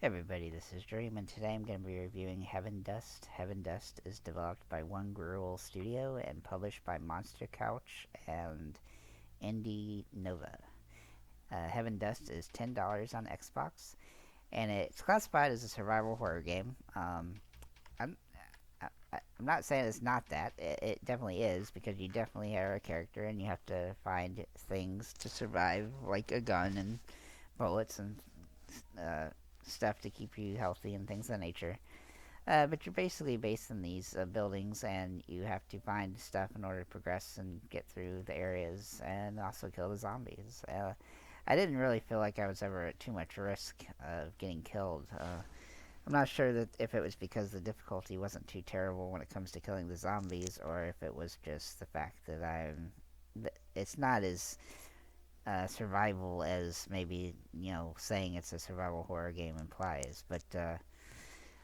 Hey everybody, this is Dream, and today I'm going to be reviewing Heaven Dust. Heaven Dust is developed by One Gruel Studio and published by Monster Couch and Indie Nova. Heaven Dust is $10 on Xbox, and it's classified as a survival horror game. I'm, I'm not saying it's not that. It definitely is, because you definitely are a character and you have to find things to survive, like a gun and bullets and uh, stuff to keep you healthy and things of that nature. But you're basically based in these buildings, and you have to find stuff in order to progress and get through the areas, and also kill the zombies. I didn't really feel like I was ever at too much risk of getting killed. I'm not sure that if it was because the difficulty wasn't too terrible when it comes to killing the zombies, or if it was just the fact that it's not as survival as maybe saying it's a survival horror game implies.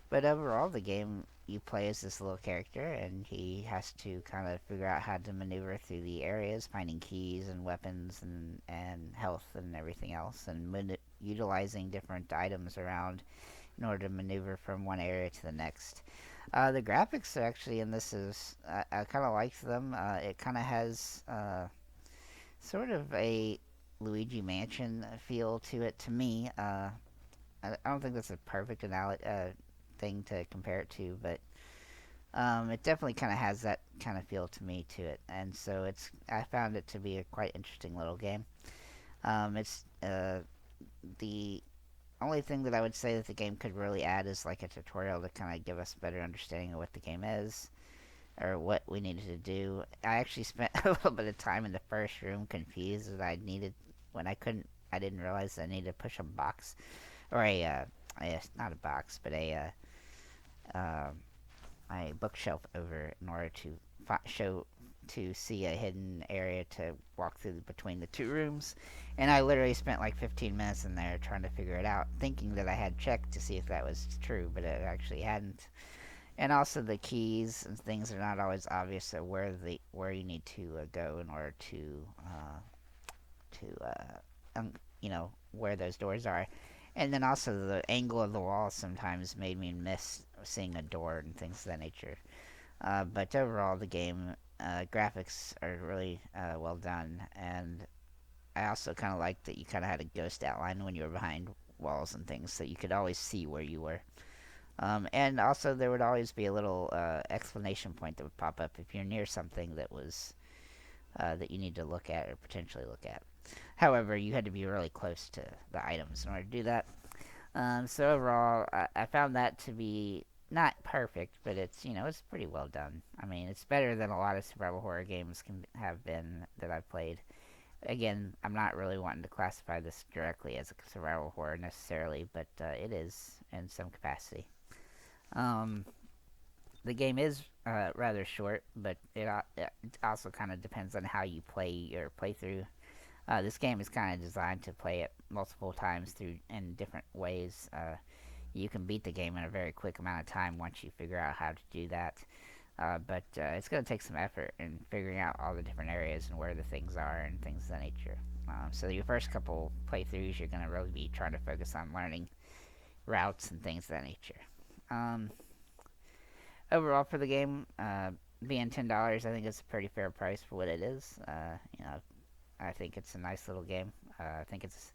But overall, the game you play as this little character, and he has to kind of figure out how to maneuver through the areas, finding keys and weapons and health and everything else, and utilizing different items around in order to maneuver from one area to the next. The graphics are actually in this is I kind of like them. It kind of has sort of a Luigi Mansion feel to it to me. I don't think that's a perfect thing to compare it to, but it definitely kind of has that kind of feel to me to it, and so I found it to be a quite interesting little game. It's the only thing that I would say that the game could really add is like a tutorial to kind of give us a better understanding of what the game is or what we needed to do. I actually spent a little bit of time in the first room confused that I needed when I couldn't. I didn't realize that I needed to push a box or not a box, but a bookshelf over in order to show to see a hidden area to walk through between the two rooms. And I literally spent like 15 minutes in there trying to figure it out, thinking that I had checked to see if that was true, but it actually hadn't. And also the keys and things are not always obvious of where you need to go in order to where those doors are. And then also the angle of the wall sometimes made me miss seeing a door and things of that nature. But overall, the game graphics are really well done, and I also kind of liked that you kind of had a ghost outline when you were behind walls and things, so you could always see where you were. And also, there would always be a little explanation point that would pop up if you're near something that you need to look at or potentially look at. However, you had to be really close to the items in order to do that. So overall, I found that to be not perfect, but it's pretty well done. I mean, it's better than a lot of survival horror games can have been that I've played. Again, I'm not really wanting to classify this directly as a survival horror necessarily, but it is in some capacity. Um, the game is rather short, but it also kind of depends on how you play your playthrough. This game is kind of designed to play it multiple times through in different ways. You can beat the game in a very quick amount of time once you figure out how to do that. But it's going to take some effort in figuring out all the different areas and where the things are and things of that nature. So your first couple playthroughs, you're going to really be trying to focus on learning routes and things of that nature. Um, Overall, for the game, being $10, I think it's a pretty fair price for what it is. I think it's a nice little game. I think it's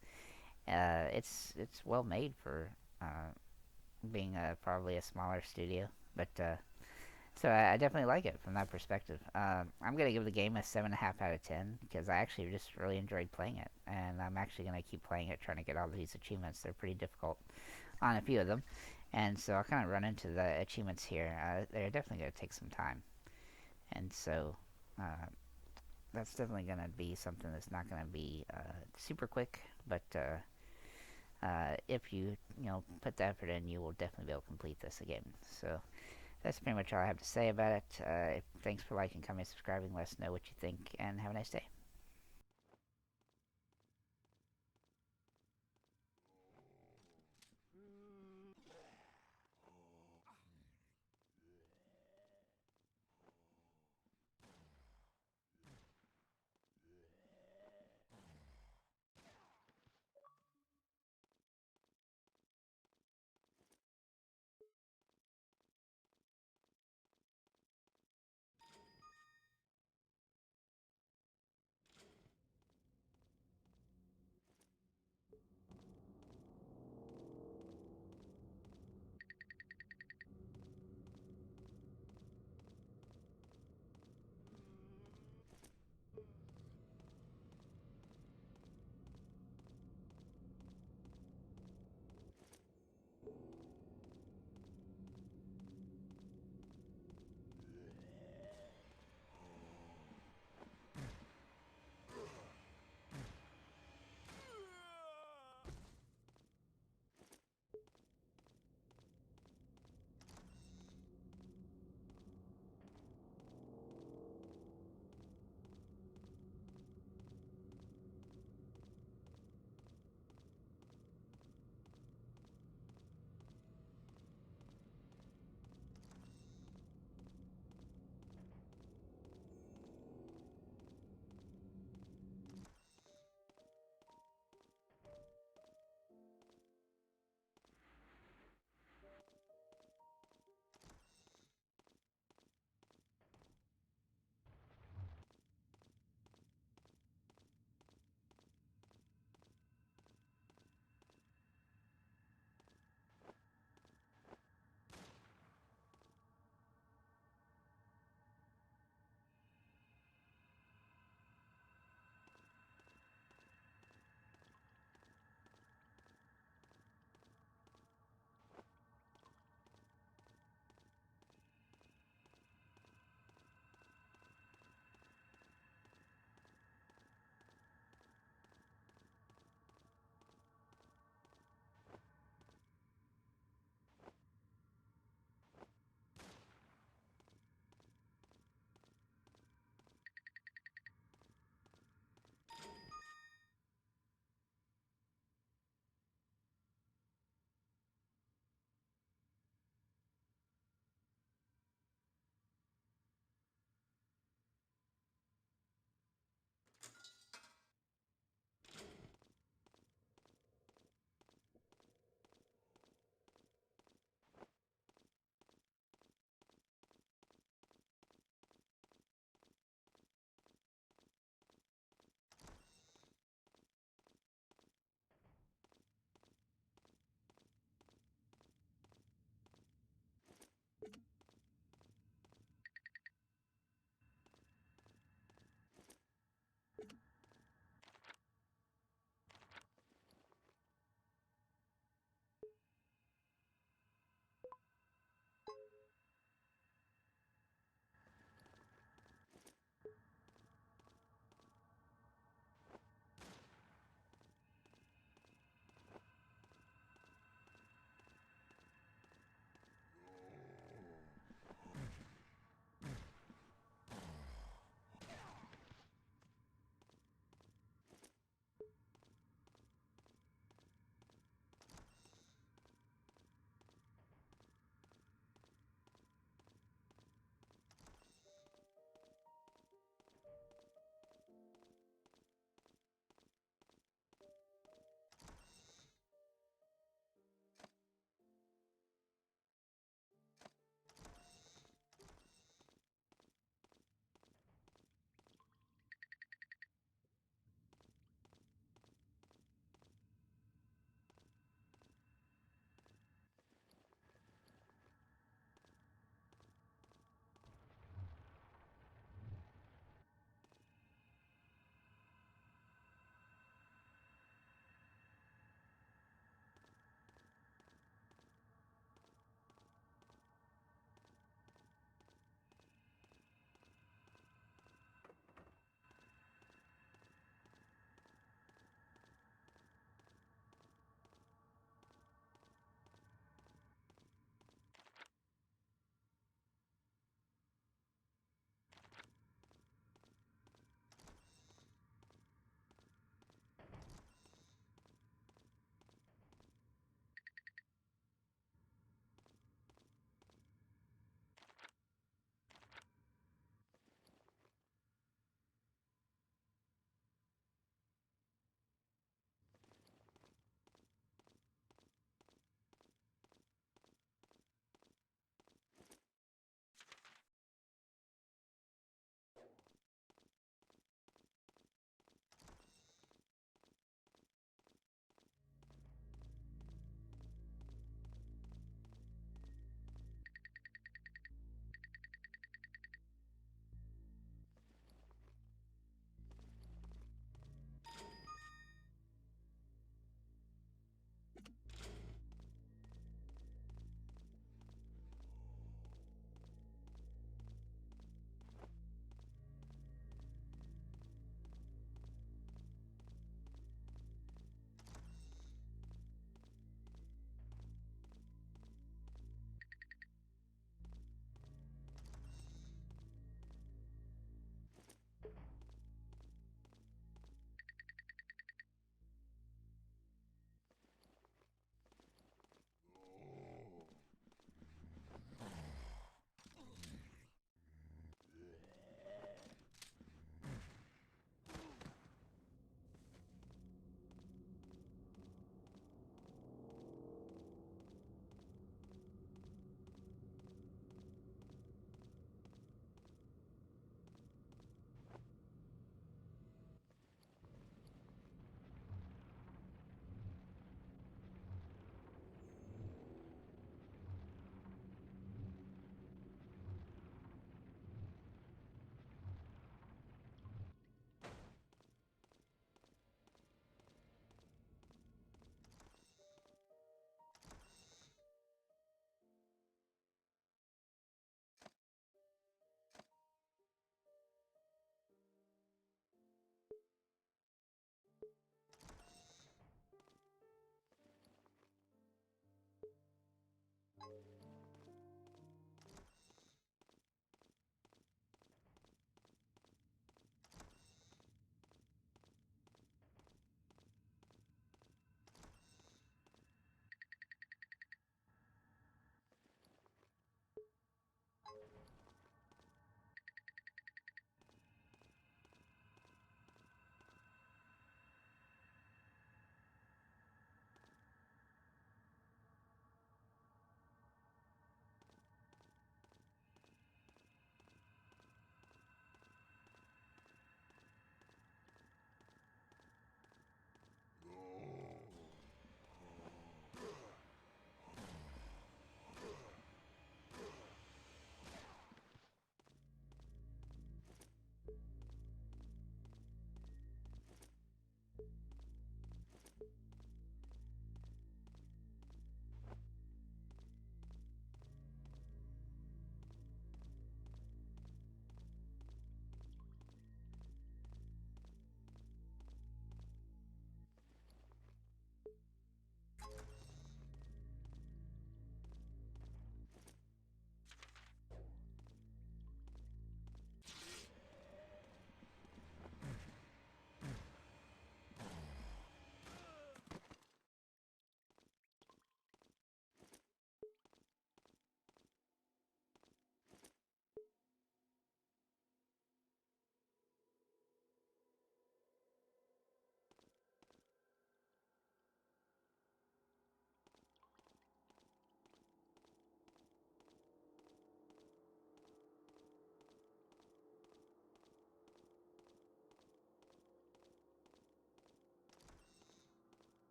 well made for being probably a smaller studio, but so I definitely like it from that perspective. I'm gonna give the game a 7.5 out of 10 because I actually just really enjoyed playing it, and I'm actually gonna keep playing it, trying to get all these achievements. They're pretty difficult on a few of them, and so I'll kind of run into the achievements here. They're definitely gonna take some time, and so uh, that's definitely gonna be something that's not gonna be super quick, but if you put the effort in, you will definitely be able to complete this again. So that's pretty much all I have to say about it. Thanks for liking, commenting, subscribing. Let us know what you think, and have a nice day.